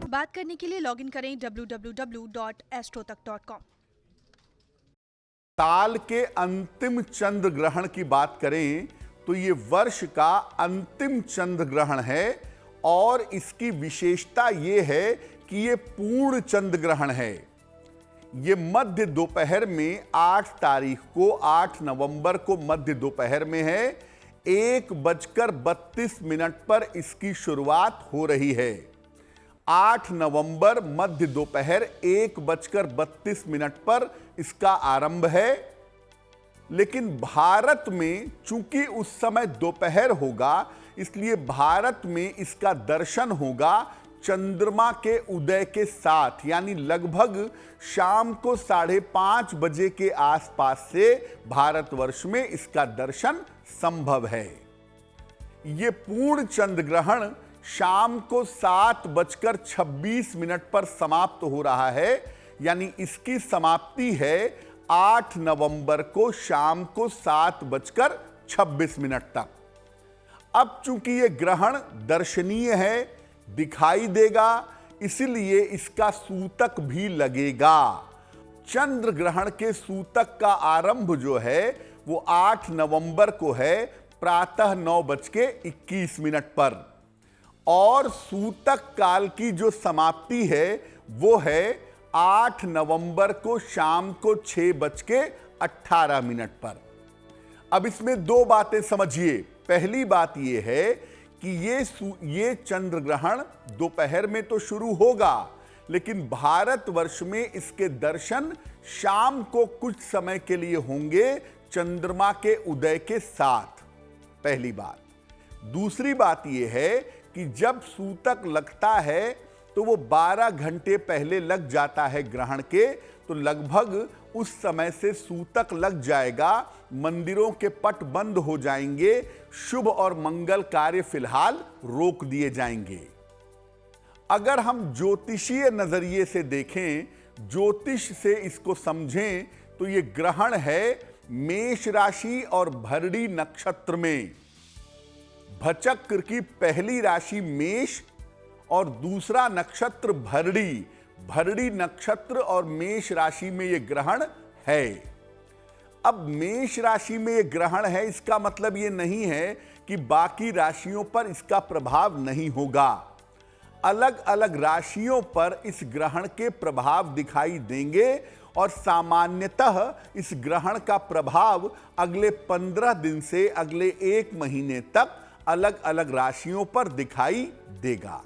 बात करने के लिए लॉगिन करें www.astrotak.com। साल के अंतिम चंद्र ग्रहण की बात करें तो ये वर्ष का अंतिम चंद्र ग्रहण है और इसकी विशेषता ये है कि ये पूर्ण चंद्र ग्रहण है। ये मध्य दोपहर में 8 तारीख को 8 नवंबर को मध्य दोपहर में है। 1:32 पर इसकी शुरुआत हो रही है। 8 नवंबर मध्य दोपहर 1:32 पर इसका आरंभ है। लेकिन भारत में चूंकि उस समय दोपहर होगा, इसलिए भारत में इसका दर्शन होगा चंद्रमा के उदय के साथ, यानी लगभग शाम को 5:30 बजे के आसपास से भारतवर्ष में इसका दर्शन संभव है। यह पूर्ण चंद्र ग्रहण शाम को 7:26 पर समाप्त हो रहा है, यानी इसकी समाप्ति है 8 नवंबर को शाम को 7:26 तक। अब चूंकि यह ग्रहण दर्शनीय है, दिखाई देगा, इसलिए इसका सूतक भी लगेगा। चंद्र ग्रहण के सूतक का आरंभ जो है वो 8 नवंबर को है प्रातः 9:21 पर और सूतक काल की जो समाप्ति है वो है 8 नवंबर को शाम को 6:18 पर। अब इसमें दो बातें समझिए। पहली बात यह है कि ये चंद्र ग्रहण दोपहर में तो शुरू होगा, लेकिन भारतवर्ष में इसके दर्शन शाम को कुछ समय के लिए होंगे चंद्रमा के उदय के साथ। पहली बात। दूसरी बात यह है कि जब सूतक लगता है तो वो 12 घंटे पहले लग जाता है ग्रहण के, तो लगभग उस समय से सूतक लग जाएगा, मंदिरों के पट बंद हो जाएंगे, शुभ और मंगल कार्य फिलहाल रोक दिए जाएंगे। अगर हम ज्योतिषीय नजरिए से देखें, ज्योतिष से इसको समझें, तो ये ग्रहण है मेष राशि और भरणी नक्षत्र में। भचक्र की पहली राशि मेष और दूसरा नक्षत्र भरणी। भरणी नक्षत्र और मेष राशि में यह ग्रहण है। अब मेष राशि में यह ग्रहण है, इसका मतलब यह नहीं है कि बाकी राशियों पर इसका प्रभाव नहीं होगा। अलग अलग राशियों पर इस ग्रहण के प्रभाव दिखाई देंगे और सामान्यतः इस ग्रहण का प्रभाव अगले 15 दिन से अगले 1 महीने तक अलग अलग राशियों पर दिखाई देगा।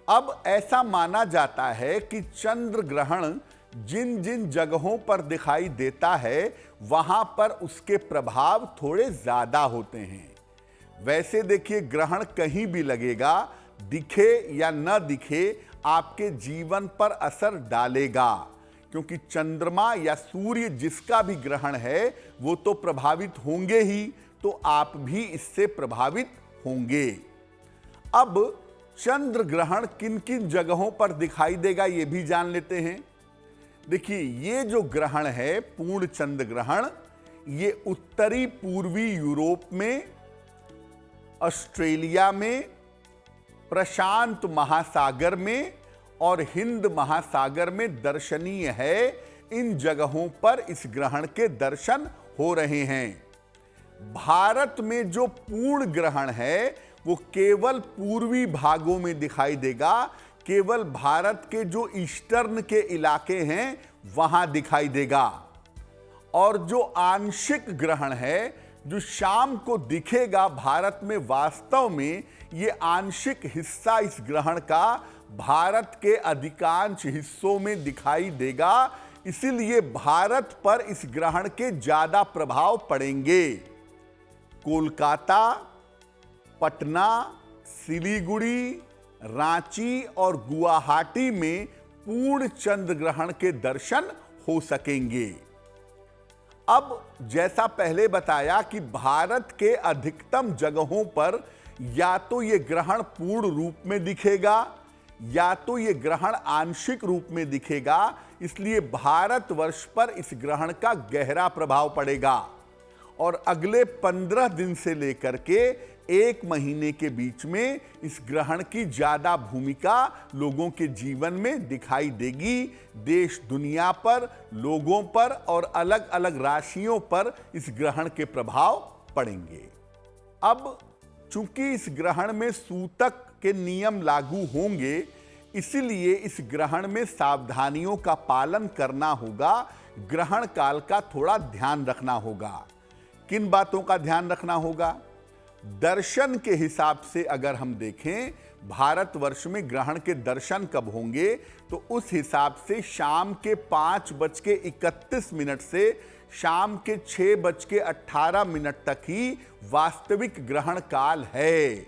अब ऐसा माना जाता है कि चंद्र ग्रहण जिन जिन जगहों पर दिखाई देता है वहां पर उसके प्रभाव थोड़े ज्यादा होते हैं। वैसे देखिए, ग्रहण कहीं भी लगेगा, दिखे या न दिखे, आपके जीवन पर असर डालेगा, क्योंकि चंद्रमा या सूर्य जिसका भी ग्रहण है वो तो प्रभावित होंगे ही, तो आप भी इससे प्रभावित होंगे। अब चंद्र ग्रहण किन किन जगहों पर दिखाई देगा ये भी जान लेते हैं। देखिए, ये जो ग्रहण है पूर्ण चंद्र ग्रहण, ये उत्तरी पूर्वी यूरोप में, ऑस्ट्रेलिया में, प्रशांत महासागर में और हिंद महासागर में दर्शनीय है। इन जगहों पर इस ग्रहण के दर्शन हो रहे हैं। भारत में जो पूर्ण ग्रहण है वो केवल पूर्वी भागों में दिखाई देगा, केवल भारत के जो ईस्टर्न के इलाके हैं वहां दिखाई देगा। और जो आंशिक ग्रहण है जो शाम को दिखेगा भारत में, वास्तव में ये आंशिक हिस्सा इस ग्रहण का भारत के अधिकांश हिस्सों में दिखाई देगा, इसीलिए भारत पर इस ग्रहण के ज्यादा प्रभाव पड़ेंगे। कोलकाता, पटना, सिलीगुड़ी, रांची और गुवाहाटी में पूर्ण चंद्र ग्रहण के दर्शन हो सकेंगे। अब जैसा पहले बताया कि भारत के अधिकतम जगहों पर या तो यह ग्रहण पूर्ण रूप में दिखेगा या तो यह ग्रहण आंशिक रूप में दिखेगा, इसलिए भारतवर्ष पर इस ग्रहण का गहरा प्रभाव पड़ेगा। और अगले 15 दिन से लेकर के 1 महीने के बीच में इस ग्रहण की ज्यादा भूमिका लोगों के जीवन में दिखाई देगी। देश दुनिया पर, लोगों पर और अलग अलग राशियों पर इस ग्रहण के प्रभाव पड़ेंगे। अब चूंकि इस ग्रहण में सूतक के नियम लागू होंगे, इसीलिए इस ग्रहण में सावधानियों का पालन करना होगा। ग्रहण काल का थोड़ा ध्यान रखना होगा। किन बातों का ध्यान रखना होगा? दर्शन के हिसाब से अगर हम देखें, भारतवर्ष में ग्रहण के दर्शन कब होंगे, तो उस हिसाब से शाम के 5:31 से शाम के 6:18 तक ही वास्तविक ग्रहण काल है।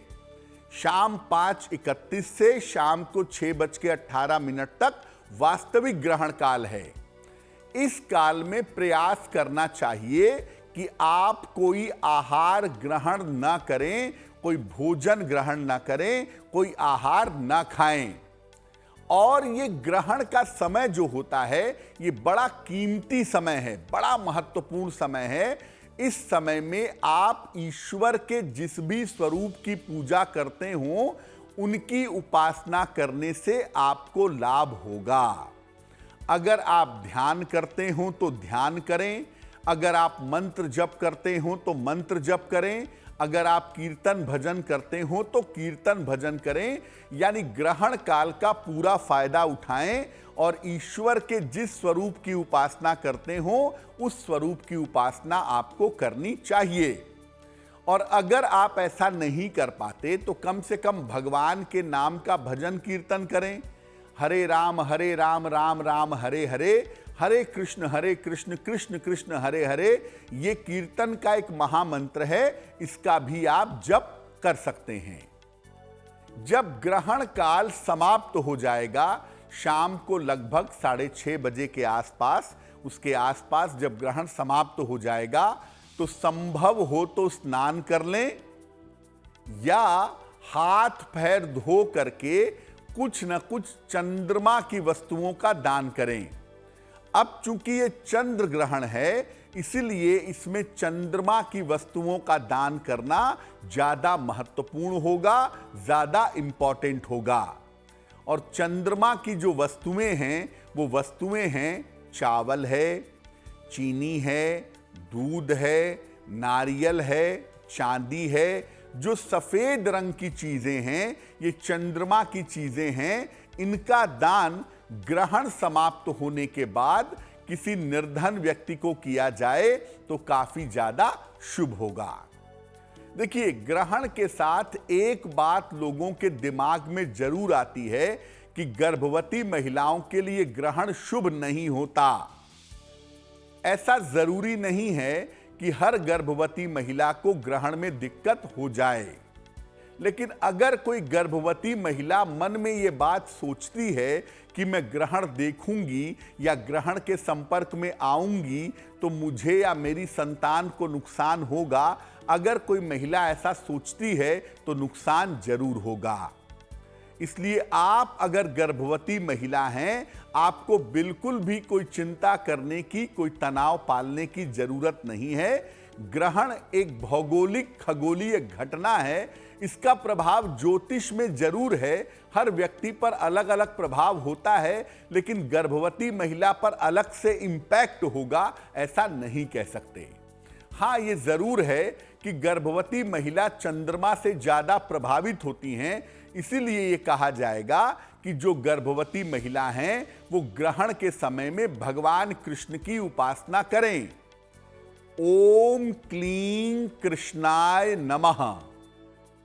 शाम 5:31 से शाम को 6:18 तक वास्तविक ग्रहण काल है। इस काल में प्रयास करना चाहिए कि आप कोई आहार ग्रहण ना करें, कोई भोजन ग्रहण ना करें, कोई आहार ना खाएं। और ये ग्रहण का समय जो होता है, ये बड़ा कीमती समय है, बड़ा महत्वपूर्ण समय है। इस समय में आप ईश्वर के जिस भी स्वरूप की पूजा करते हो, उनकी उपासना करने से आपको लाभ होगा। अगर आप ध्यान करते हो तो ध्यान करें, अगर आप मंत्र जप करते हो तो मंत्र जप करें, अगर आप कीर्तन भजन करते हो तो कीर्तन भजन करें। यानी ग्रहण काल का पूरा फायदा उठाएं और ईश्वर के जिस स्वरूप की उपासना करते हो, उस स्वरूप की उपासना आपको करनी चाहिए। और अगर आप ऐसा नहीं कर पाते तो कम से कम भगवान के नाम का भजन कीर्तन करें। हरे राम राम राम हरे हरे, हरे कृष्ण कृष्ण कृष्ण हरे हरे, ये कीर्तन का एक महामंत्र है। इसका भी आप जप कर सकते हैं। जब ग्रहण काल समाप्त हो जाएगा, शाम को लगभग 6:30 बजे के आसपास, उसके आसपास जब ग्रहण समाप्त हो जाएगा, तो संभव हो तो स्नान कर लें या हाथ पैर धो करके कुछ न कुछ चंद्रमा की वस्तुओं का दान करें। अब चूंकि ये चंद्र ग्रहण है, इसीलिए इसमें चंद्रमा की वस्तुओं का दान करना ज्यादा महत्वपूर्ण होगा, ज्यादा इंपॉर्टेंट होगा। और चंद्रमा की जो वस्तुएं हैं, वो वस्तुएं हैं चावल है, चीनी है, दूध है, नारियल है, चांदी है। जो सफेद रंग की चीजें हैं, ये चंद्रमा की चीजें हैं। इनका दान ग्रहण समाप्त होने के बाद किसी निर्धन व्यक्ति को किया जाए तो काफी ज्यादा शुभ होगा। देखिए, ग्रहण के साथ एक बात लोगों के दिमाग में जरूर आती है कि गर्भवती महिलाओं के लिए ग्रहण शुभ नहीं होता। ऐसा जरूरी नहीं है कि हर गर्भवती महिला को ग्रहण में दिक्कत हो जाए, लेकिन अगर कोई गर्भवती महिला मन में ये बात सोचती है कि मैं ग्रहण देखूंगी या ग्रहण के संपर्क में आऊंगी तो मुझे या मेरी संतान को नुकसान होगा, अगर कोई महिला ऐसा सोचती है तो नुकसान जरूर होगा। इसलिए आप अगर गर्भवती महिला हैं, आपको बिल्कुल भी कोई चिंता करने की, कोई तनाव पालने की जरूरत नहीं है। ग्रहण एक भौगोलिक खगोलीय घटना है। इसका प्रभाव ज्योतिष में जरूर है, हर व्यक्ति पर अलग अलग प्रभाव होता है, लेकिन गर्भवती महिला पर अलग से इंपैक्ट होगा ऐसा नहीं कह सकते। हाँ, ये जरूर है कि गर्भवती महिला चंद्रमा से ज्यादा प्रभावित होती हैं। इसीलिए ये कहा जाएगा कि जो गर्भवती महिला हैं, वो ग्रहण के समय में भगवान कृष्ण की उपासना करें। ओम क्लीं कृष्णाय नमः,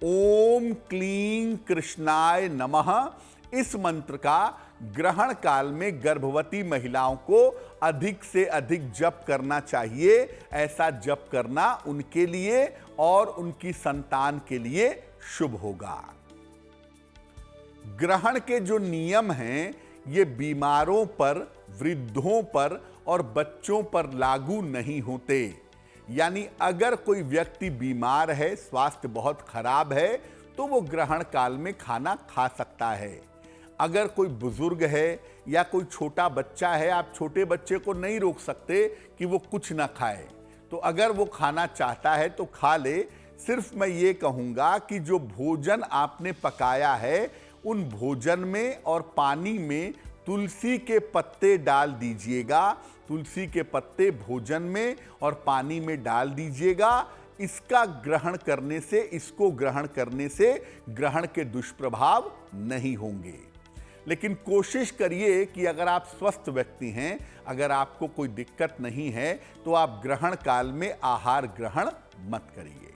ओम क्लीं कृष्णाय नमः। इस मंत्र का ग्रहण काल में गर्भवती महिलाओं को अधिक से अधिक जप करना चाहिए। ऐसा जप करना उनके लिए और उनकी संतान के लिए शुभ होगा। ग्रहण के जो नियम हैं, ये बीमारों पर, वृद्धों पर और बच्चों पर लागू नहीं होते। यानी अगर कोई व्यक्ति बीमार है, स्वास्थ्य बहुत खराब है, तो वो ग्रहण काल में खाना खा सकता है। अगर कोई बुजुर्ग है या कोई छोटा बच्चा है, आप छोटे बच्चे को नहीं रोक सकते कि वो कुछ ना खाए। तो अगर वो खाना चाहता है तो खा ले। सिर्फ मैं ये कहूंगा कि जो भोजन आपने पकाया है उन भोजन में और पानी में तुलसी के पत्ते डाल दीजिएगा। तुलसी के पत्ते भोजन में और पानी में डाल दीजिएगा। इसको ग्रहण करने से ग्रहण के दुष्प्रभाव नहीं होंगे। लेकिन कोशिश करिए कि अगर आप स्वस्थ व्यक्ति हैं, अगर आपको कोई दिक्कत नहीं है, तो आप ग्रहण काल में आहार ग्रहण मत करिए।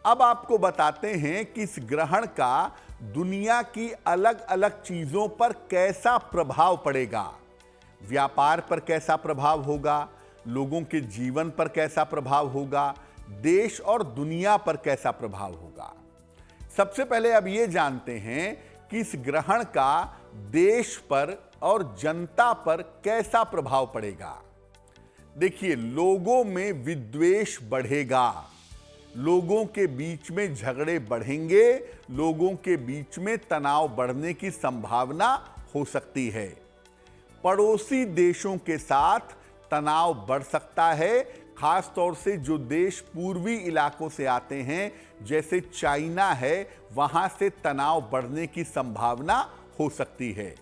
अब आपको बताते हैं कि इस ग्रहण का दुनिया की अलग अलग चीजों पर कैसा प्रभाव पड़ेगा। व्यापार पर कैसा प्रभाव होगा, लोगों के जीवन पर कैसा प्रभाव होगा, देश और दुनिया पर कैसा प्रभाव होगा। सबसे पहले अब ये जानते हैं कि इस ग्रहण का देश पर और जनता पर कैसा प्रभाव पड़ेगा। देखिए, लोगों में विद्वेष बढ़ेगा, लोगों के बीच में झगड़े बढ़ेंगे, लोगों के बीच में तनाव बढ़ने की संभावना हो सकती है। पड़ोसी देशों के साथ तनाव बढ़ सकता है, खास तौर से जो देश पूर्वी इलाकों से आते हैं जैसे चाइना है, वहां से तनाव बढ़ने की संभावना हो सकती है।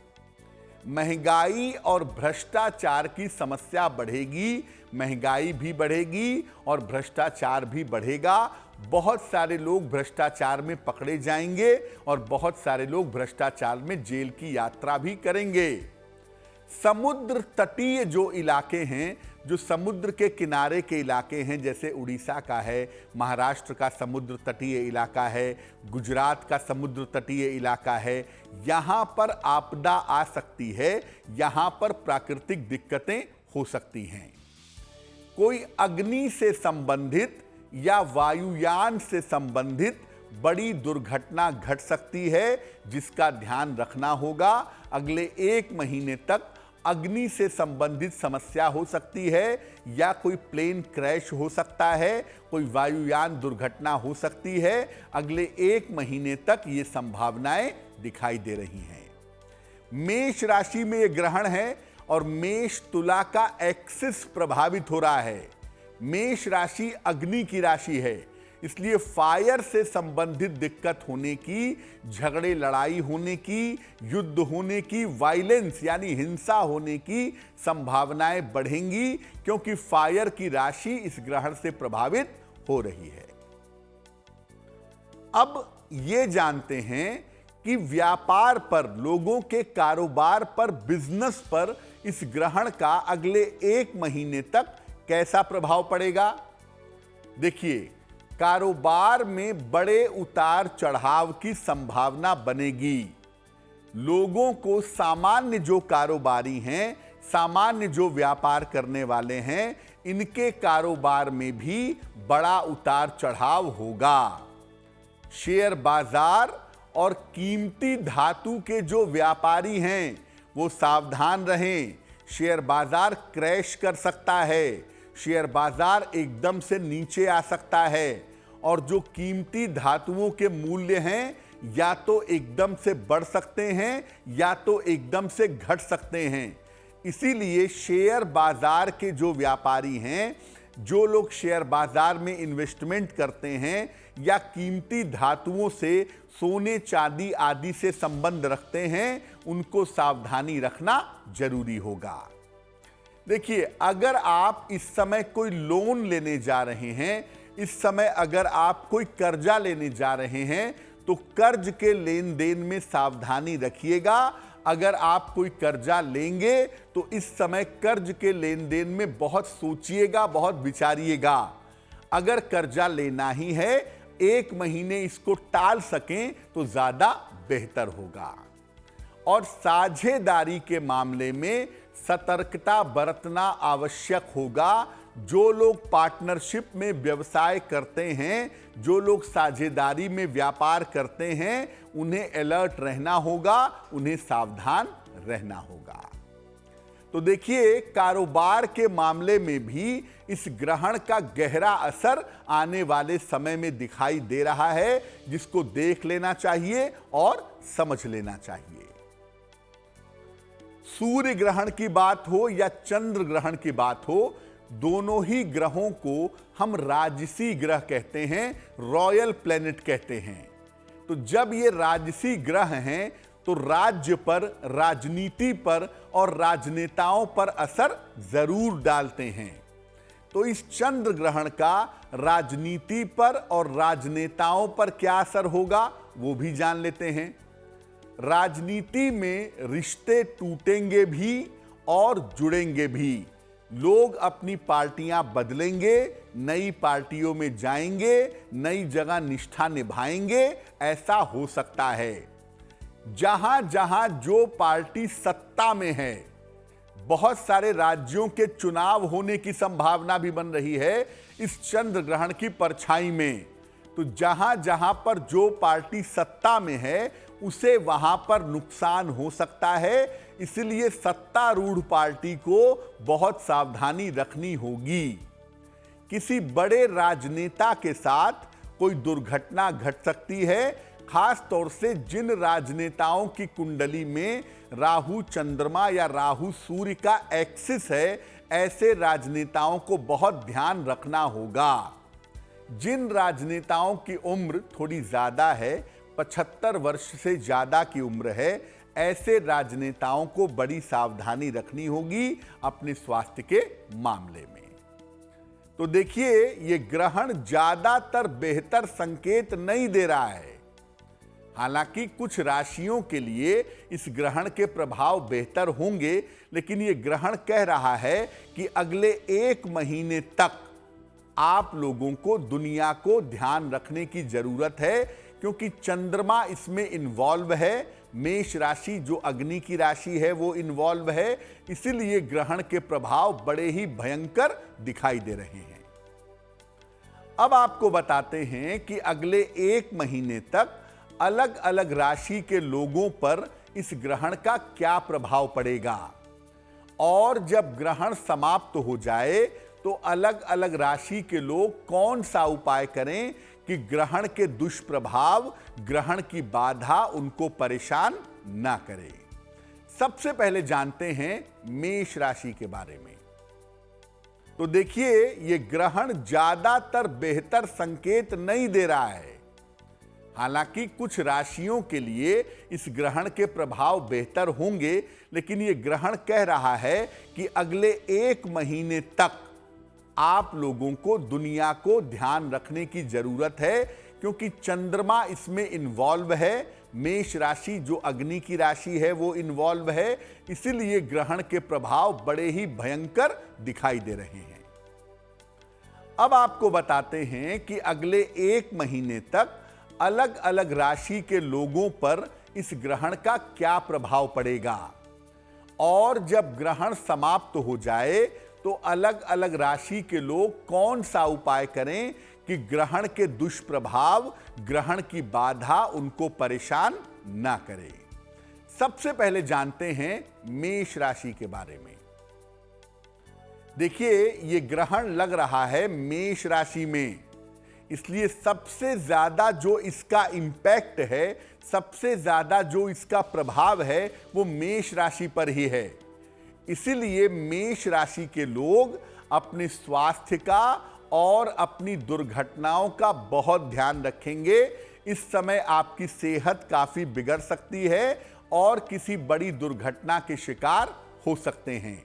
महंगाई और भ्रष्टाचार की समस्या बढ़ेगी, महंगाई भी बढ़ेगी और भ्रष्टाचार भी बढ़ेगा। बहुत सारे लोग भ्रष्टाचार में पकड़े जाएंगे और बहुत सारे लोग भ्रष्टाचार में जेल की यात्रा भी करेंगे। समुद्र तटीय जो इलाके हैं, जो समुद्र के किनारे के इलाके हैं, जैसे उड़ीसा का है, महाराष्ट्र का समुद्र तटीय इलाका है, गुजरात का समुद्र तटीय इलाका है, यहां पर आपदा आ सकती है, यहां पर प्राकृतिक दिक्कतें हो सकती हैं। कोई अग्नि से संबंधित या वायुयान से संबंधित बड़ी दुर्घटना घट सकती है, जिसका ध्यान रखना होगा। अगले 1 महीने तक अग्नि से संबंधित समस्या हो सकती है, या कोई प्लेन क्रैश हो सकता है, कोई वायुयान दुर्घटना हो सकती है। अगले 1 महीने तक ये संभावनाएं दिखाई दे रही हैं। मेष राशि में ये ग्रहण है और मेष तुला का एक्सिस प्रभावित हो रहा है। मेष राशि अग्नि की राशि है, इसलिए फायर से संबंधित दिक्कत होने की, झगड़े लड़ाई होने की, युद्ध होने की, वायलेंस यानी हिंसा होने की संभावनाएं बढ़ेंगी, क्योंकि फायर की राशि इस ग्रहण से प्रभावित हो रही है। अब ये जानते हैं कि व्यापार पर, लोगों के कारोबार पर, बिजनेस पर इस ग्रहण का अगले 1 महीने तक कैसा प्रभाव पड़ेगा। देखिए, कारोबार में बड़े उतार चढ़ाव की संभावना बनेगी। लोगों को, सामान्य जो कारोबारी हैं, सामान्य जो व्यापार करने वाले हैं, इनके कारोबार में भी बड़ा उतार चढ़ाव होगा। शेयर बाजार और कीमती धातु के जो व्यापारी हैं वो सावधान रहें। शेयर बाजार क्रैश कर सकता है, शेयर बाजार एकदम से नीचे आ सकता है, और जो कीमती धातुओं के मूल्य हैं या तो एकदम से बढ़ सकते हैं या तो एकदम से घट सकते हैं। इसीलिए शेयर बाजार के जो व्यापारी हैं, जो लोग शेयर बाजार में इन्वेस्टमेंट करते हैं या कीमती धातुओं से, सोने चांदी आदि से संबंध रखते हैं, उनको सावधानी रखना जरूरी होगा। देखिए, अगर आप इस समय कोई लोन लेने जा रहे हैं, इस समय अगर आप कोई कर्जा लेने जा रहे हैं, तो कर्ज के लेन देन में सावधानी रखिएगा। अगर आप कोई कर्जा लेंगे तो इस समय कर्ज के लेन देन में बहुत सोचिएगा, बहुत विचारिएगा। अगर कर्जा लेना ही है, 1 महीने इसको टाल सकें तो ज्यादा बेहतर होगा। और साझेदारी के मामले में सतर्कता बरतना आवश्यक होगा। जो लोग पार्टनरशिप में व्यवसाय करते हैं, जो लोग साझेदारी में व्यापार करते हैं, उन्हें अलर्ट रहना होगा, उन्हें सावधान रहना होगा। तो देखिए, कारोबार के मामले में भी इस ग्रहण का गहरा असर आने वाले समय में दिखाई दे रहा है, जिसको देख लेना चाहिए और समझ लेना चाहिए। सूर्य ग्रहण की बात हो या चंद्र ग्रहण की बात हो, दोनों ही ग्रहों को हम राजसी ग्रह कहते हैं, रॉयल प्लेनेट कहते हैं। तो जब ये राजसी ग्रह हैं तो राज्य पर, राजनीति पर और राजनेताओं पर असर जरूर डालते हैं। तो इस चंद्र ग्रहण का राजनीति पर और राजनेताओं पर क्या असर होगा वो भी जान लेते हैं। राजनीति में रिश्ते टूटेंगे भी और जुड़ेंगे भी। लोग अपनी पार्टियां बदलेंगे, नई पार्टियों में जाएंगे, नई जगह निष्ठा निभाएंगे, ऐसा हो सकता है। जहां जहां जो पार्टी सत्ता में है, बहुत सारे राज्यों के चुनाव होने की संभावना भी बन रही है इस चंद्र ग्रहण की परछाई में। तो जहां जहां पर जो पार्टी सत्ता में है उसे वहां पर नुकसान हो सकता है, इसलिए सत्तारूढ़ पार्टी को बहुत सावधानी रखनी होगी। किसी बड़े राजनेता के साथ कोई दुर्घटना घट सकती है, खास तौर से जिन राजनेताओं की कुंडली में राहु चंद्रमा या राहु सूर्य का एक्सिस है, ऐसे राजनेताओं को बहुत ध्यान रखना होगा। जिन राजनेताओं की उम्र थोड़ी ज्यादा है, 75 वर्ष से ज्यादा की उम्र है, ऐसे राजनेताओं को बड़ी सावधानी रखनी होगी अपने स्वास्थ्य के मामले में। तो देखिए, ये ग्रहण ज्यादातर बेहतर संकेत नहीं दे रहा है। हालांकि कुछ राशियों के लिए इस ग्रहण के प्रभाव बेहतर होंगे, लेकिन ये ग्रहण कह रहा है कि अगले 1 महीने तक आप लोगों को दुनिया को ध्यान रखने की जरूरत है, क्योंकि चंद्रमा इसमें इन्वॉल्व है। मेष राशि जो अग्नि की राशि है वो इन्वॉल्व है, इसीलिए ग्रहण के प्रभाव बड़े ही भयंकर दिखाई दे रहे हैं। अब आपको बताते हैं कि अगले 1 महीने तक अलग अलग राशि के लोगों पर इस ग्रहण का क्या प्रभाव पड़ेगा, और जब ग्रहण समाप्त हो जाए तो अलग अलग राशि के लोग कौन सा उपाय करें कि ग्रहण के दुष्प्रभाव, ग्रहण की बाधा उनको परेशान ना करे। सबसे पहले जानते हैं मेष राशि के बारे में। तो देखिए, यह ग्रहण ज्यादातर बेहतर संकेत नहीं दे रहा है। हालांकि कुछ राशियों के लिए इस ग्रहण के प्रभाव बेहतर होंगे, लेकिन यह ग्रहण कह रहा है कि अगले 1 महीने तक आप लोगों को दुनिया को ध्यान रखने की जरूरत है, क्योंकि चंद्रमा इसमें इन्वॉल्व है। मेष राशि जो अग्नि की राशि है वो इन्वॉल्व है, इसीलिए ग्रहण के प्रभाव बड़े ही भयंकर दिखाई दे रहे हैं। अब आपको बताते हैं कि अगले 1 महीने तक अलग अलग राशि के लोगों पर इस ग्रहण का क्या प्रभाव पड़ेगा, और जब ग्रहण समाप्त हो जाए तो अलग अलग राशि के लोग कौन सा उपाय करें कि ग्रहण के दुष्प्रभाव, ग्रहण की बाधा उनको परेशान ना करे। सबसे पहले जानते हैं मेष राशि के बारे में। देखिए, यह ग्रहण लग रहा है मेष राशि में, इसलिए सबसे ज्यादा जो इसका इंपैक्ट है, सबसे ज्यादा जो इसका प्रभाव है वो मेष राशि पर ही है। इसीलिए मेष राशि के लोग अपने स्वास्थ्य का और अपनी दुर्घटनाओं का बहुत ध्यान रखेंगे। इस समय आपकी सेहत काफी बिगड़ सकती है और किसी बड़ी दुर्घटना के शिकार हो सकते हैं।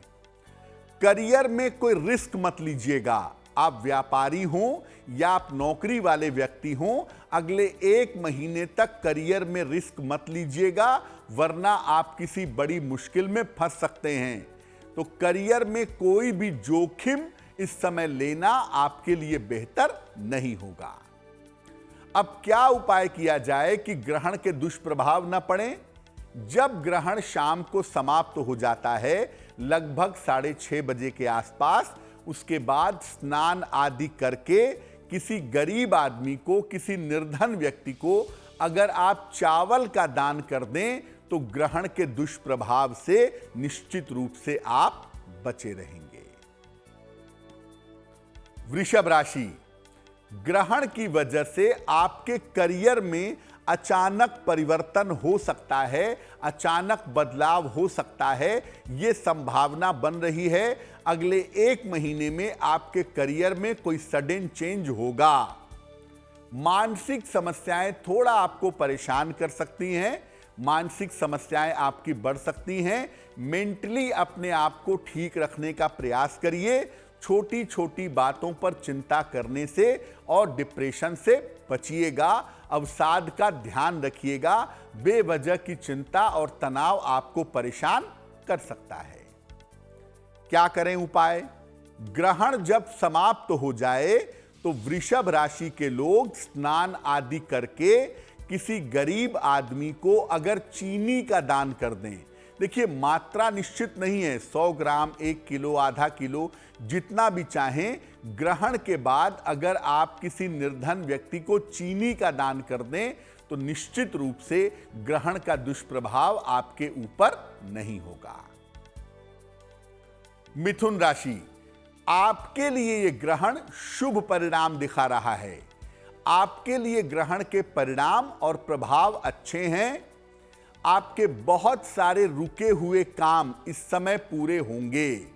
करियर में कोई रिस्क मत लीजिएगा। आप व्यापारी हों या आप नौकरी वाले व्यक्ति हों, अगले 1 महीने तक करियर में रिस्क मत लीजिएगा, वरना आप किसी बड़ी मुश्किल में फंस सकते हैं। तो करियर में कोई भी जोखिम इस समय लेना आपके लिए बेहतर नहीं होगा। अब क्या उपाय किया जाए कि ग्रहण के दुष्प्रभाव न पड़े? जब ग्रहण शाम को समाप्त हो जाता है, लगभग 6:30 बजे के आसपास, उसके बाद स्नान आदि करके किसी गरीब आदमी को, किसी निर्धन व्यक्ति को अगर आप चावल का दान कर दें तो ग्रहण के दुष्प्रभाव से निश्चित रूप से आप बचे रहेंगे। वृषभ राशि, ग्रहण की वजह से आपके करियर में अचानक परिवर्तन हो सकता है, अचानक बदलाव हो सकता है, यह संभावना बन रही है। अगले 1 महीने में आपके करियर में कोई सडन चेंज होगा। मानसिक समस्याएं थोड़ा आपको परेशान कर सकती हैं, मानसिक समस्याएं आपकी बढ़ सकती हैं। मेंटली अपने आप को ठीक रखने का प्रयास करिए। छोटी छोटी बातों पर चिंता करने से और डिप्रेशन से बचिएगा। अवसाद का ध्यान रखिएगा। बेवजह की चिंता और तनाव आपको परेशान कर सकता है। क्या करें उपाय? ग्रहण जब समाप्त हो जाए तो वृषभ राशि के लोग स्नान आदि करके किसी गरीब आदमी को अगर चीनी का दान कर दें, देखिए मात्रा निश्चित नहीं है, 100 ग्राम, 1 किलो, आधा किलो, जितना भी चाहें। ग्रहण के बाद अगर आप किसी निर्धन व्यक्ति को चीनी का दान कर दें तो निश्चित रूप से ग्रहण का दुष्प्रभाव आपके ऊपर नहीं होगा। मिथुन राशि, आपके लिए यह ग्रहण शुभ परिणाम दिखा रहा है। आपके लिए ग्रहण के परिणाम और प्रभाव अच्छे हैं। आपके बहुत सारे रुके हुए काम इस समय पूरे होंगे।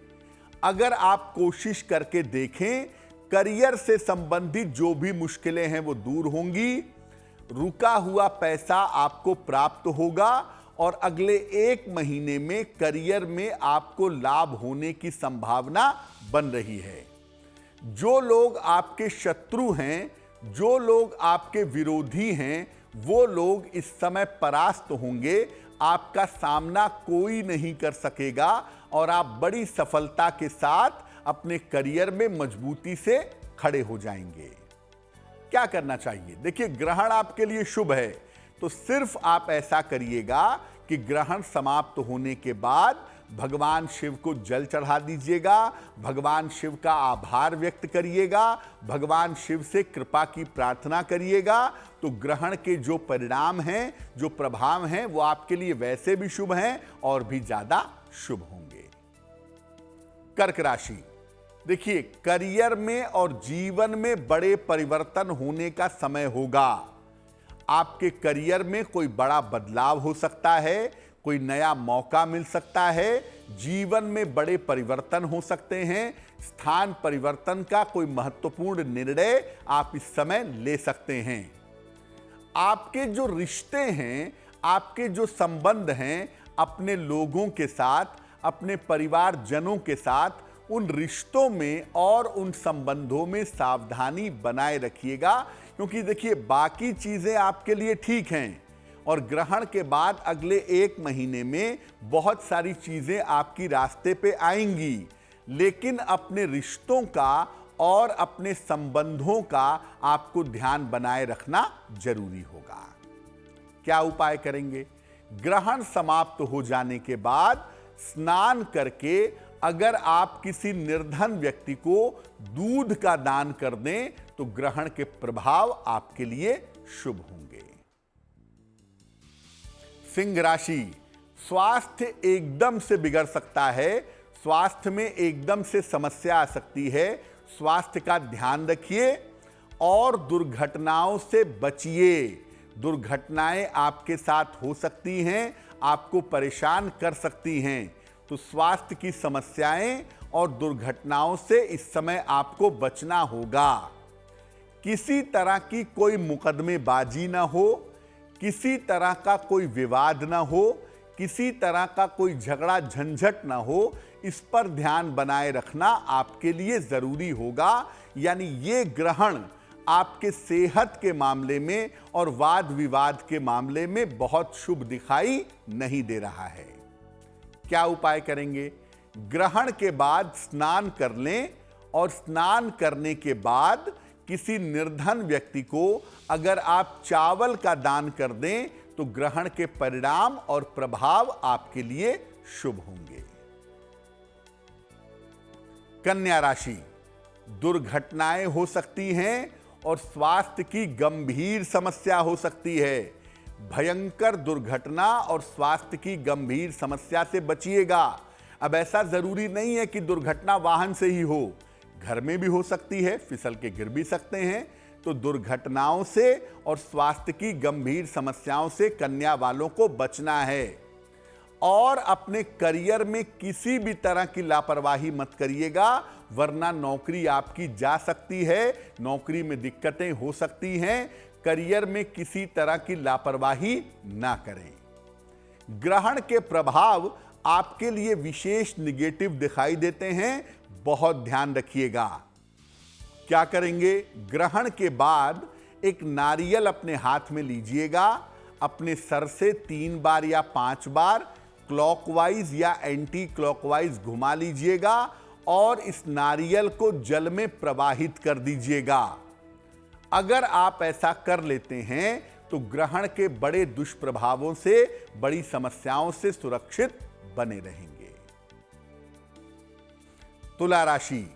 अगर आप कोशिश करके देखें, करियर से संबंधित जो भी मुश्किलें हैं वो दूर होंगी। रुका हुआ पैसा आपको प्राप्त होगा और अगले 1 महीने में करियर में आपको लाभ होने की संभावना बन रही है। जो लोग आपके शत्रु हैं, जो लोग आपके विरोधी हैं, वो लोग इस समय परास्त होंगे। आपका सामना कोई नहीं कर सकेगा और आप बड़ी सफलता के साथ अपने करियर में मजबूती से खड़े हो जाएंगे। क्या करना चाहिए? देखिए, ग्रहण आपके लिए शुभ है, तो सिर्फ आप ऐसा करिएगा कि ग्रहण समाप्त होने के बाद भगवान शिव को जल चढ़ा दीजिएगा, भगवान शिव का आभार व्यक्त करिएगा, भगवान शिव से कृपा की प्रार्थना करिएगा। तो ग्रहण के जो परिणाम हैं, जो प्रभाव हैं, वो आपके लिए वैसे भी शुभ हैं और भी ज्यादा शुभ होंगे। कर्क राशि, देखिए करियर में और जीवन में बड़े परिवर्तन होने का समय होगा। आपके करियर में कोई बड़ा बदलाव हो सकता है, कोई नया मौका मिल सकता है, जीवन में बड़े परिवर्तन हो सकते हैं। स्थान परिवर्तन का कोई महत्वपूर्ण निर्णय आप इस समय ले सकते हैं। आपके जो रिश्ते हैं, आपके जो संबंध हैं अपने लोगों के साथ, अपने परिवारजनों के साथ, उन रिश्तों में और उन संबंधों में सावधानी बनाए रखिएगा, क्योंकि देखिए बाकी चीजें आपके लिए ठीक हैं और ग्रहण के बाद अगले 1 महीने में बहुत सारी चीजें आपकी रास्ते पे आएंगी, लेकिन अपने रिश्तों का और अपने संबंधों का आपको ध्यान बनाए रखना जरूरी होगा। क्या उपाय करेंगे? ग्रहण समाप्त हो जाने के बाद स्नान करके अगर आप किसी निर्धन व्यक्ति को दूध का दान कर दें तो ग्रहण के प्रभाव आपके लिए शुभ होंगे। सिंह राशि, स्वास्थ्य एकदम से बिगड़ सकता है, स्वास्थ्य में एकदम से समस्या आ सकती है। स्वास्थ्य का ध्यान रखिए और दुर्घटनाओं से बचिए। दुर्घटनाएं आपके साथ हो सकती हैं, आपको परेशान कर सकती हैं, तो स्वास्थ्य की समस्याएं और दुर्घटनाओं से इस समय आपको बचना होगा। किसी तरह की कोई मुकदमेबाजी ना हो, किसी तरह का कोई विवाद ना हो, किसी तरह का कोई झगड़ा झंझट ना हो, इस पर ध्यान बनाए रखना आपके लिए जरूरी होगा। यानी ये ग्रहण आपके सेहत के मामले में और वाद विवाद के मामले में बहुत शुभ दिखाई नहीं दे रहा है। क्या उपाय करेंगे? ग्रहण के बाद स्नान कर लें और स्नान करने के बाद किसी निर्धन व्यक्ति को अगर आप चावल का दान कर दें तो ग्रहण के परिणाम और प्रभाव आपके लिए शुभ होंगे। कन्या राशि, दुर्घटनाएं हो सकती हैं और स्वास्थ्य की गंभीर समस्या हो सकती है। भयंकर दुर्घटना और स्वास्थ्य की गंभीर समस्या से बचिएगा। अब ऐसा जरूरी नहीं है कि दुर्घटना वाहन से ही हो, घर में भी हो सकती है, फिसल के गिर भी सकते हैं। तो तो दुर्घटनाओं से और स्वास्थ्य की गंभीर समस्याओं से कन्या वालों को बचना है। और अपने करियर में किसी भी तरह की लापरवाही मत करिएगा, वरना नौकरी आपकी जा सकती है, नौकरी में दिक्कतें हो सकती हैं। करियर में किसी तरह की लापरवाही ना करें। ग्रहण के प्रभाव आपके लिए विशेष निगेटिव दिखाई देते हैं, बहुत ध्यान रखिएगा। क्या करेंगे? ग्रहण के बाद एक नारियल अपने हाथ में लीजिएगा, अपने सर से 3 बार या 5 बार क्लॉकवाइज या एंटी क्लॉकवाइज घुमा लीजिएगा और इस नारियल को जल में प्रवाहित कर दीजिएगा। अगर आप ऐसा कर लेते हैं तो ग्रहण के बड़े दुष्प्रभावों से, बड़ी समस्याओं से सुरक्षित बने रहेंगे। तुला राशि,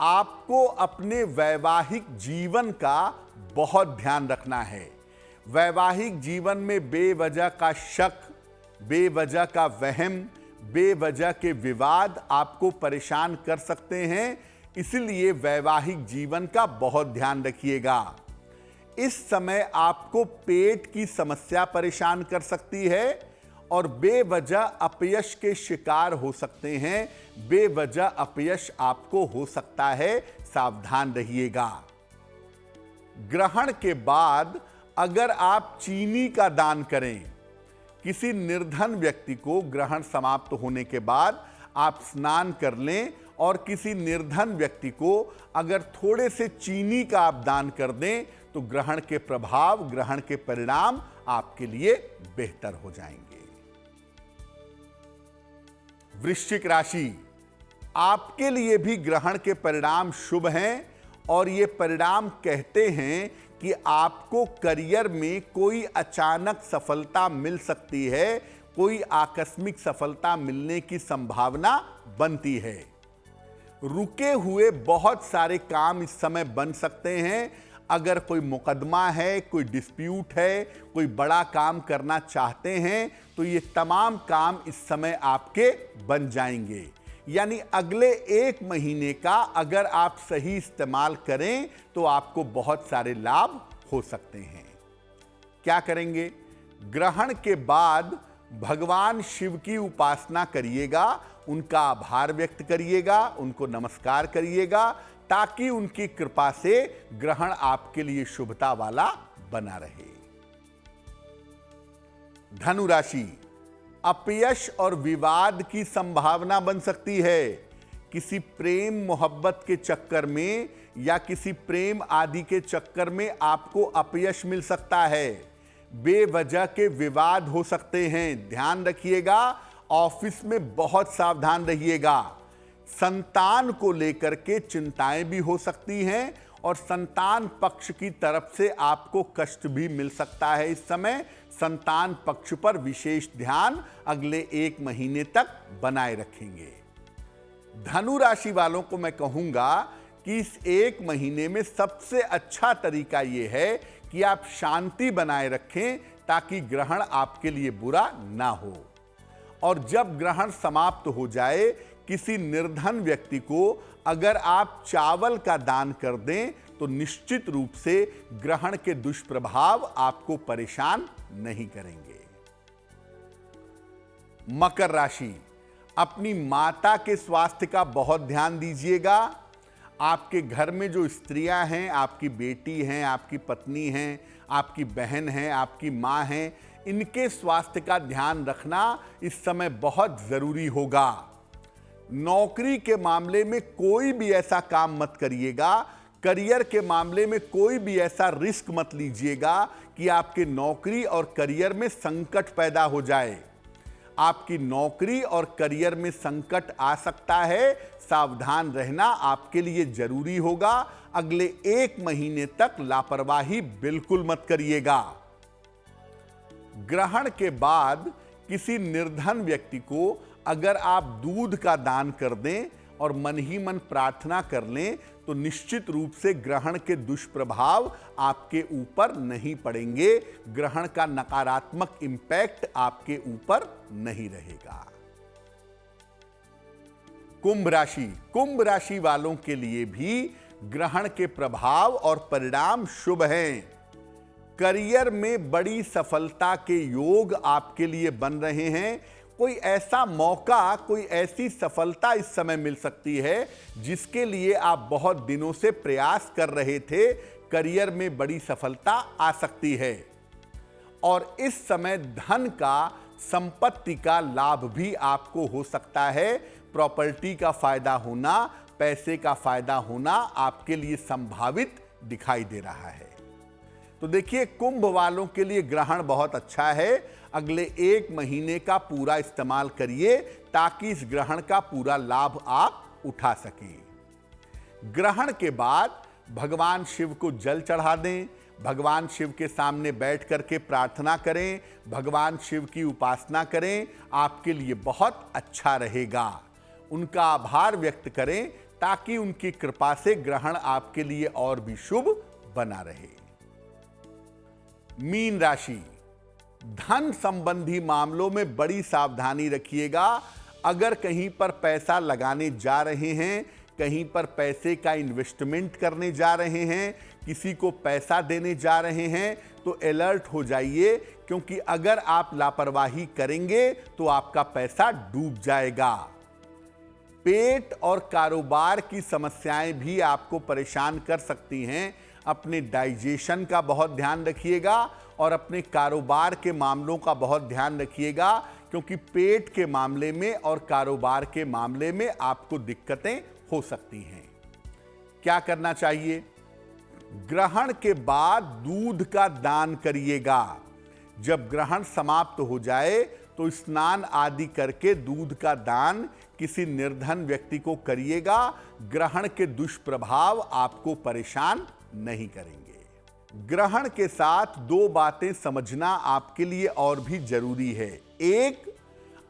आपको अपने वैवाहिक जीवन का बहुत ध्यान रखना है। वैवाहिक जीवन में बेवजह का शक, बेवजह का वहम, बेवजह के विवाद आपको परेशान कर सकते हैं, इसलिए वैवाहिक जीवन का बहुत ध्यान रखिएगा। इस समय आपको पेट की समस्या परेशान कर सकती है और बेवजह अपयश के शिकार हो सकते हैं। बेवजह अपयश आपको हो सकता है, सावधान रहिएगा। ग्रहण के बाद अगर आप चीनी का दान करें, किसी निर्धन व्यक्ति को ग्रहण समाप्त होने के बाद आप स्नान कर लें और किसी निर्धन व्यक्ति को अगर थोड़े से चीनी का आप दान कर दें तो ग्रहण के प्रभाव, ग्रहण के परिणाम आपके लिए बेहतर हो जाएंगे। वृश्चिक राशि, आपके लिए भी ग्रहण के परिणाम शुभ हैं और ये परिणाम कहते हैं कि आपको करियर में कोई अचानक सफलता मिल सकती है, कोई आकस्मिक सफलता मिलने की संभावना बनती है। रुके हुए बहुत सारे काम इस समय बन सकते हैं। अगर कोई मुकदमा है, कोई डिस्प्यूट है, कोई बड़ा काम करना चाहते हैं तो ये तमाम काम इस समय आपके बन जाएंगे। यानी अगले 1 महीने का अगर आप सही इस्तेमाल करें तो आपको बहुत सारे लाभ हो सकते हैं। क्या करेंगे? ग्रहण के बाद भगवान शिव की उपासना करिएगा, उनका आभार व्यक्त करिएगा, उनको नमस्कार करिएगा ताकि उनकी कृपा से ग्रहण आपके लिए शुभता वाला बना रहे। धनु राशि, अपयश और विवाद की संभावना बन सकती है। किसी प्रेम मोहब्बत के चक्कर में या किसी प्रेम आदि के चक्कर में आपको अपयश मिल सकता है। बेवजह के विवाद हो सकते हैं, ध्यान रखिएगा। ऑफिस में बहुत सावधान रहिएगा। संतान को लेकर के चिंताएं भी हो सकती हैं और संतान पक्ष की तरफ से आपको कष्ट भी मिल सकता है। इस समय संतान पक्ष पर विशेष ध्यान अगले 1 महीने तक बनाए रखेंगे। धनु राशि वालों को मैं कहूंगा कि इस 1 महीने में सबसे अच्छा तरीका यह है कि आप शांति बनाए रखें ताकि ग्रहण आपके लिए बुरा ना हो। और जब ग्रहण समाप्त हो जाए, किसी निर्धन व्यक्ति को अगर आप चावल का दान कर दें तो निश्चित रूप से ग्रहण के दुष्प्रभाव आपको परेशान नहीं करेंगे। मकर राशि, अपनी माता के स्वास्थ्य का बहुत ध्यान दीजिएगा। आपके घर में जो स्त्रियां हैं, आपकी बेटी हैं, आपकी पत्नी हैं, आपकी बहन हैं, आपकी मां हैं, इनके स्वास्थ्य का ध्यान रखना इस समय बहुत जरूरी होगा। नौकरी के मामले में कोई भी ऐसा काम मत करिएगा, करियर के मामले में कोई भी ऐसा रिस्क मत लीजिएगा कि आपके नौकरी और करियर में संकट पैदा हो जाए। आपकी नौकरी और करियर में संकट आ सकता है, सावधान रहना आपके लिए जरूरी होगा। अगले 1 महीने तक लापरवाही बिल्कुल मत करिएगा। ग्रहण के बाद किसी निर्धन व्यक्ति को अगर आप दूध का दान कर दें और मन ही मन प्रार्थना कर लें तो निश्चित रूप से ग्रहण के दुष्प्रभाव आपके ऊपर नहीं पड़ेंगे। ग्रहण का नकारात्मक इंपैक्ट आपके ऊपर नहीं रहेगा। कुंभ राशि, कुंभ राशि वालों के लिए भी ग्रहण के प्रभाव और परिणाम शुभ हैं। करियर में बड़ी सफलता के योग आपके लिए बन रहे हैं। कोई ऐसा मौका, कोई ऐसी सफलता इस समय मिल सकती है जिसके लिए आप बहुत दिनों से प्रयास कर रहे थे। करियर में बड़ी सफलता आ सकती है और इस समय धन का, संपत्ति का लाभ भी आपको हो सकता है। प्रॉपर्टी का फायदा होना, पैसे का फायदा होना आपके लिए संभावित दिखाई दे रहा है। तो देखिए, कुंभ वालों के लिए ग्रहण बहुत अच्छा है। अगले 1 महीने का पूरा इस्तेमाल करिए ताकि इस ग्रहण का पूरा लाभ आप उठा सकें। ग्रहण के बाद भगवान शिव को जल चढ़ा दें, भगवान शिव के सामने बैठ करके प्रार्थना करें, भगवान शिव की उपासना करें, आपके लिए बहुत अच्छा रहेगा। उनका आभार व्यक्त करें ताकि उनकी कृपा से ग्रहण आपके लिए और भी शुभ बना रहे। मीन राशि, धन संबंधी मामलों में बड़ी सावधानी रखिएगा। अगर कहीं पर पैसा लगाने जा रहे हैं, कहीं पर पैसे का इन्वेस्टमेंट करने जा रहे हैं, किसी को पैसा देने जा रहे हैं, तो अलर्ट हो जाइए, क्योंकि अगर आप लापरवाही करेंगे तो आपका पैसा डूब जाएगा। पेट और कारोबार की समस्याएं भी आपको परेशान कर सकती हैं। अपने डाइजेशन का बहुत ध्यान रखिएगा और अपने कारोबार के मामलों का बहुत ध्यान रखिएगा, क्योंकि पेट के मामले में और कारोबार के मामले में आपको दिक्कतें हो सकती हैं। क्या करना चाहिए? ग्रहण के बाद दूध का दान करिएगा। जब ग्रहण समाप्त हो जाए तो स्नान आदि करके दूध का दान किसी निर्धन व्यक्ति को करिएगा। ग्रहण के दुष्प्रभाव आपको परेशान नहीं करेंगे। ग्रहण के साथ 2 बातें समझना आपके लिए और भी जरूरी है। एक,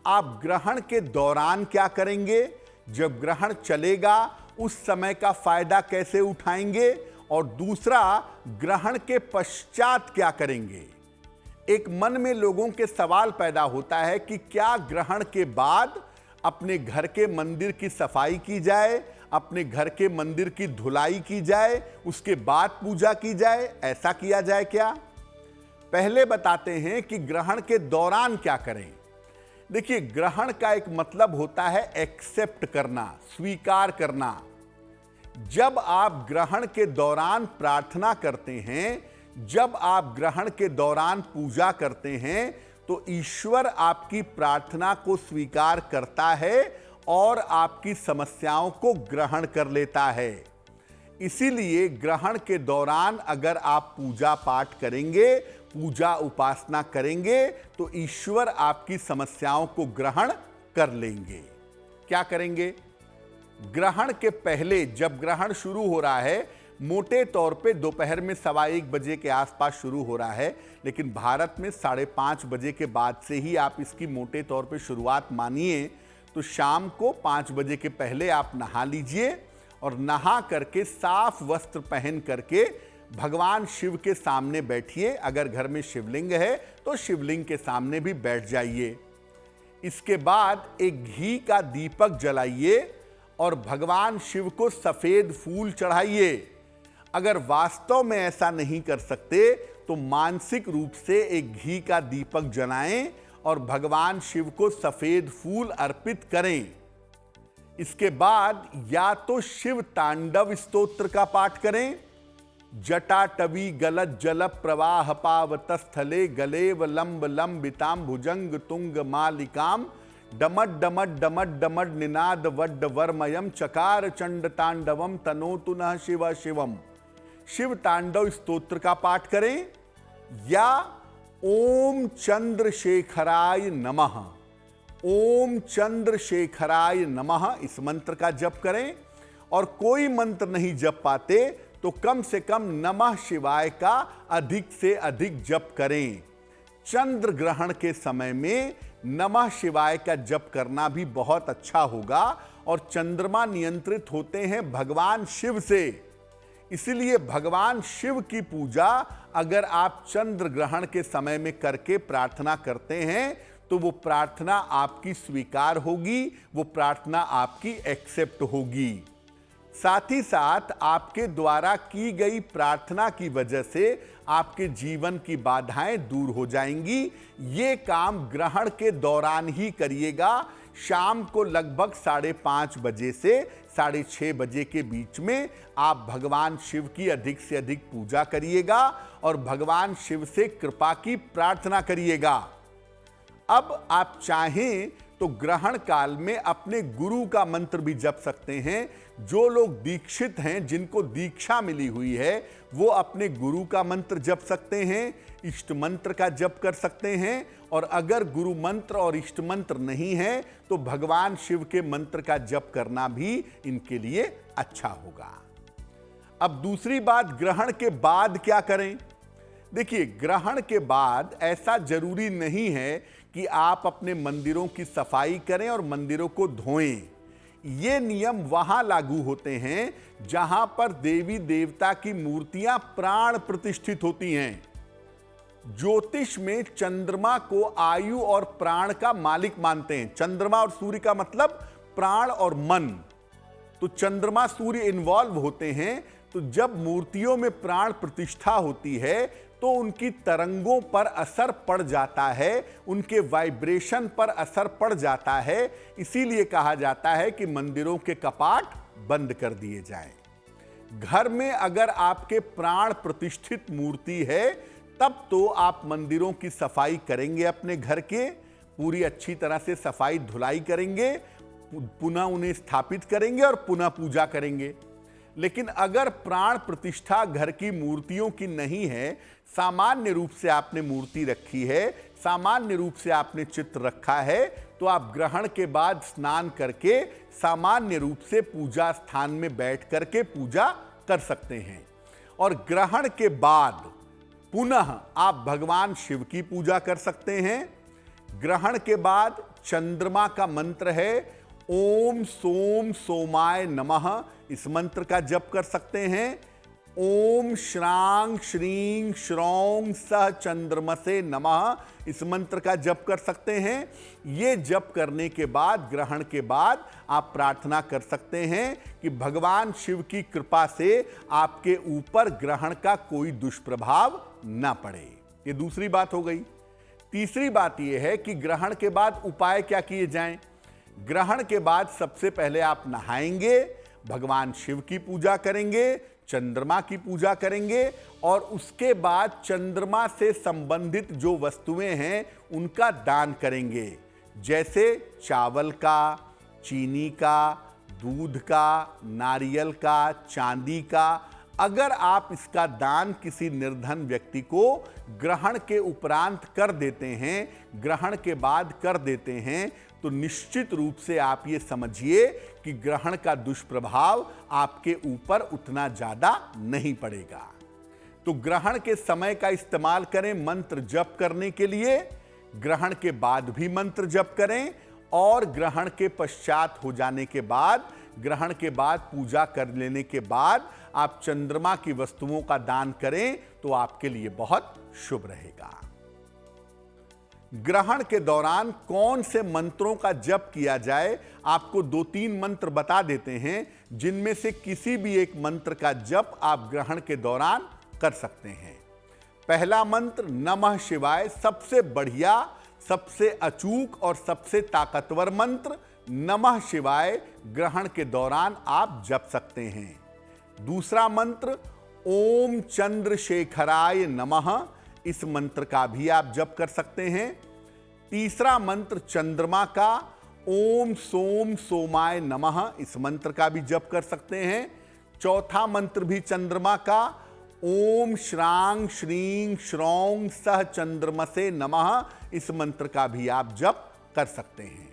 आप ग्रहण के दौरान क्या करेंगे, जब ग्रहण चलेगा उस समय का फायदा कैसे उठाएंगे, और दूसरा, ग्रहण के पश्चात क्या करेंगे। एक मन में लोगों के सवाल पैदा होता है कि क्या ग्रहण के बाद अपने घर के मंदिर की सफाई की जाए, अपने घर के मंदिर की धुलाई की जाए, उसके बाद पूजा की जाए, ऐसा किया जाए क्या? पहले बताते हैं कि ग्रहण के दौरान क्या करें। देखिए, ग्रहण का एक मतलब होता है एक्सेप्ट करना, स्वीकार करना। जब आप ग्रहण के दौरान प्रार्थना करते हैं, जब आप ग्रहण के दौरान पूजा करते हैं, तो ईश्वर आपकी प्रार्थना को स्वीकार करता है और आपकी समस्याओं को ग्रहण कर लेता है। इसीलिए ग्रहण के दौरान अगर आप पूजा पाठ करेंगे, पूजा उपासना करेंगे, तो ईश्वर आपकी समस्याओं को ग्रहण कर लेंगे। क्या करेंगे? ग्रहण के पहले, जब ग्रहण शुरू हो रहा है, मोटे तौर पे दोपहर में 1:15 बजे के आसपास शुरू हो रहा है, लेकिन भारत में 5:30 बजे के बाद से ही आप इसकी मोटे तौर पे शुरुआत मानिए। तो शाम को 5 बजे के पहले आप नहा लीजिए और नहा करके साफ वस्त्र पहन करके भगवान शिव के सामने बैठिए। अगर घर में शिवलिंग है तो शिवलिंग के सामने भी बैठ जाइए। इसके बाद एक घी का दीपक जलाइए और भगवान शिव को सफेद फूल चढ़ाइए। अगर वास्तव में ऐसा नहीं कर सकते तो मानसिक रूप से एक घी का दीपक जलाएं और भगवान शिव को सफेद फूल अर्पित करें। इसके बाद या तो शिव तांडव स्तोत्र का पाठ करें, जटाटवी गलत जल प्रवाह पावत स्थले गलेव लंब लंबिताम भुजंग तुंग मालिकाम डमड डमड डमड डमड निनाद वड्ड वर्मयम चकार चंड तांडवम तनोतु नः शिव शिवम। शिव तांडव स्तोत्र का पाठ करें या ओम चंद्रशेखराय नमः, ओम चंद्रशेखराय नमः इस मंत्र का जप करें। और कोई मंत्र नहीं जप पाते तो कम से कम नमः शिवाय का अधिक से अधिक जप करें। चंद्र ग्रहण के समय में नमः शिवाय का जप करना भी बहुत अच्छा होगा। और चंद्रमा नियंत्रित होते हैं भगवान शिव से, इसलिए भगवान शिव की पूजा अगर आप चंद्र ग्रहण के समय में करके प्रार्थना करते हैं तो वो प्रार्थना आपकी स्वीकार होगी, वो प्रार्थना आपकी एक्सेप्ट होगी। साथ ही साथ आपके द्वारा की गई प्रार्थना की वजह से आपके जीवन की बाधाएं दूर हो जाएंगी। ये काम ग्रहण के दौरान ही करिएगा। शाम को लगभग 5:30 बजे से 6:30 बजे के बीच में आप भगवान शिव की अधिक से अधिक पूजा करिएगा और भगवान शिव से कृपा की प्रार्थना करिएगा। अब आप चाहें तो ग्रहण काल में अपने गुरु का मंत्र भी जप सकते हैं। जो लोग दीक्षित हैं, जिनको दीक्षा मिली हुई है, वो अपने गुरु का मंत्र जप सकते हैं, इष्ट मंत्र का जप कर सकते हैं। और अगर गुरु मंत्र और इष्ट मंत्र नहीं है तो भगवान शिव के मंत्र का जप करना भी इनके लिए अच्छा होगा। अब दूसरी बात, ग्रहण के बाद क्या करें? देखिए, ग्रहण के बाद ऐसा जरूरी नहीं है कि आप अपने मंदिरों की सफाई करें और मंदिरों को धोएं। ये नियम वहां लागू होते हैं जहां पर देवी देवता की मूर्तियां प्राण प्रतिष्ठित होती हैं। ज्योतिष में चंद्रमा को आयु और प्राण का मालिक मानते हैं। चंद्रमा और सूर्य का मतलब प्राण और मन। तो चंद्रमा सूर्य इन्वॉल्व होते हैं। तो जब मूर्तियों में प्राण प्रतिष्ठा होती है तो उनकी तरंगों पर असर पड़ जाता है, उनके वाइब्रेशन पर असर पड़ जाता है। इसीलिए कहा जाता है कि मंदिरों के कपाट बंद कर दिए जाएं। घर में अगर आपके प्राण प्रतिष्ठित मूर्ति है तब तो आप मंदिरों की सफाई करेंगे, अपने घर के पूरी अच्छी तरह से सफाई धुलाई करेंगे, पुनः उन्हें स्थापित करेंगे और पुनः पूजा करेंगे। लेकिन अगर प्राण प्रतिष्ठा घर की मूर्तियों की नहीं है, सामान्य रूप से आपने मूर्ति रखी है, सामान्य रूप से आपने चित्र रखा है, तो आप ग्रहण के बाद स्नान करके सामान्य रूप से पूजा स्थान में बैठ करके पूजा कर सकते हैं। और ग्रहण के बाद पुनः आप भगवान शिव की पूजा कर सकते हैं। ग्रहण के बाद चंद्रमा का मंत्र है ओम सोम सोमाय नमः, इस मंत्र का जप कर सकते हैं। ओम श्रांग श्रीं श्रौं सह चंद्रमसे नमः, इस मंत्र का जप कर सकते हैं। ये जप करने के बाद, ग्रहण के बाद आप प्रार्थना कर सकते हैं कि भगवान शिव की कृपा से आपके ऊपर ग्रहण का कोई दुष्प्रभाव ना पड़े। ये दूसरी बात हो गई। तीसरी बात यह है कि ग्रहण के बाद उपाय क्या किए जाएं। ग्रहण के बाद सबसे पहले आप नहाएंगे, भगवान शिव की पूजा करेंगे, चंद्रमा की पूजा करेंगे और उसके बाद चंद्रमा से संबंधित जो वस्तुएं हैं उनका दान करेंगे, जैसे चावल का, चीनी का, दूध का, नारियल का, चांदी का। अगर आप इसका दान किसी निर्धन व्यक्ति को ग्रहण के उपरांत कर देते हैं, ग्रहण के बाद कर देते हैं, तो निश्चित रूप से आप ये समझिए कि ग्रहण का दुष्प्रभाव आपके ऊपर उतना ज्यादा नहीं पड़ेगा। तो ग्रहण के समय का इस्तेमाल करें मंत्र जप करने के लिए, ग्रहण के बाद भी मंत्र जप करें और ग्रहण के पश्चात हो जाने के बाद, ग्रहण के बाद पूजा कर लेने के बाद आप चंद्रमा की वस्तुओं का दान करें तो आपके लिए बहुत शुभ रहेगा। ग्रहण के दौरान कौन से मंत्रों का जप किया जाए, आपको 2-3 मंत्र बता देते हैं, जिनमें से किसी भी एक मंत्र का जप आप ग्रहण के दौरान कर सकते हैं। पहला मंत्र नमः शिवाय, सबसे बढ़िया, सबसे अचूक और सबसे ताकतवर मंत्र नमः शिवाय ग्रहण के दौरान आप जप सकते हैं। दूसरा मंत्र ओम चंद्रशेखराय नमः, इस मंत्र का भी आप जप कर सकते हैं। तीसरा मंत्र चंद्रमा का ओम सोम सोमाय नमः, इस मंत्र का भी जप कर सकते हैं। चौथा मंत्र भी चंद्रमा का ओम श्रांग श्रीं श्रौं सह चंद्रमसे नमः, इस मंत्र का भी आप जप कर सकते हैं।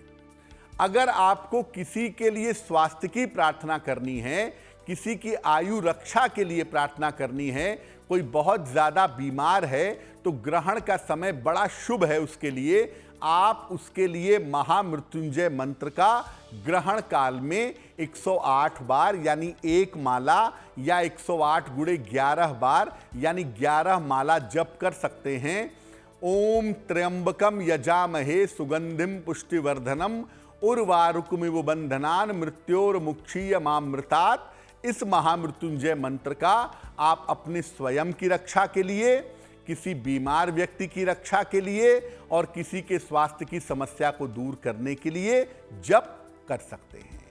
अगर आपको किसी के लिए स्वास्थ्य की प्रार्थना करनी है, किसी की आयु रक्षा के लिए प्रार्थना करनी है, कोई बहुत ज्यादा बीमार है, तो ग्रहण का समय बड़ा शुभ है उसके लिए। आप उसके लिए महामृत्युंजय मंत्र का ग्रहण काल में 108 बार यानी एक माला या 108 गुणे 11 बार यानी 11 माला जप कर सकते हैं। ओम त्र्यंबकम यजामहे सुगंधिम पुष्टिवर्धनम उर्वारुकमिव बंधनान मृत्योर्मुक्षीयमामृतात्, इस महामृत्युंजय मंत्र का आप अपने स्वयं की रक्षा के लिए, किसी बीमार व्यक्ति की रक्षा के लिए और किसी के स्वास्थ्य की समस्या को दूर करने के लिए जप कर सकते हैं।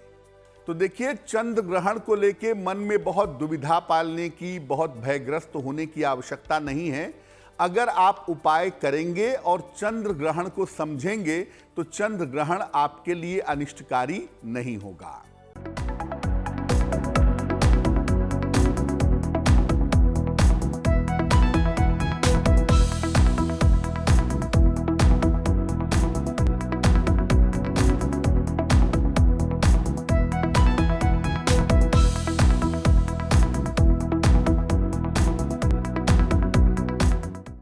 तो देखिए, चंद्र ग्रहण को लेके मन में बहुत दुविधा पालने की, बहुत भयग्रस्त होने की आवश्यकता नहीं है। अगर आप उपाय करेंगे और चंद्र ग्रहण को समझेंगे तो चंद्र ग्रहण आपके लिए अनिष्टकारी नहीं होगा।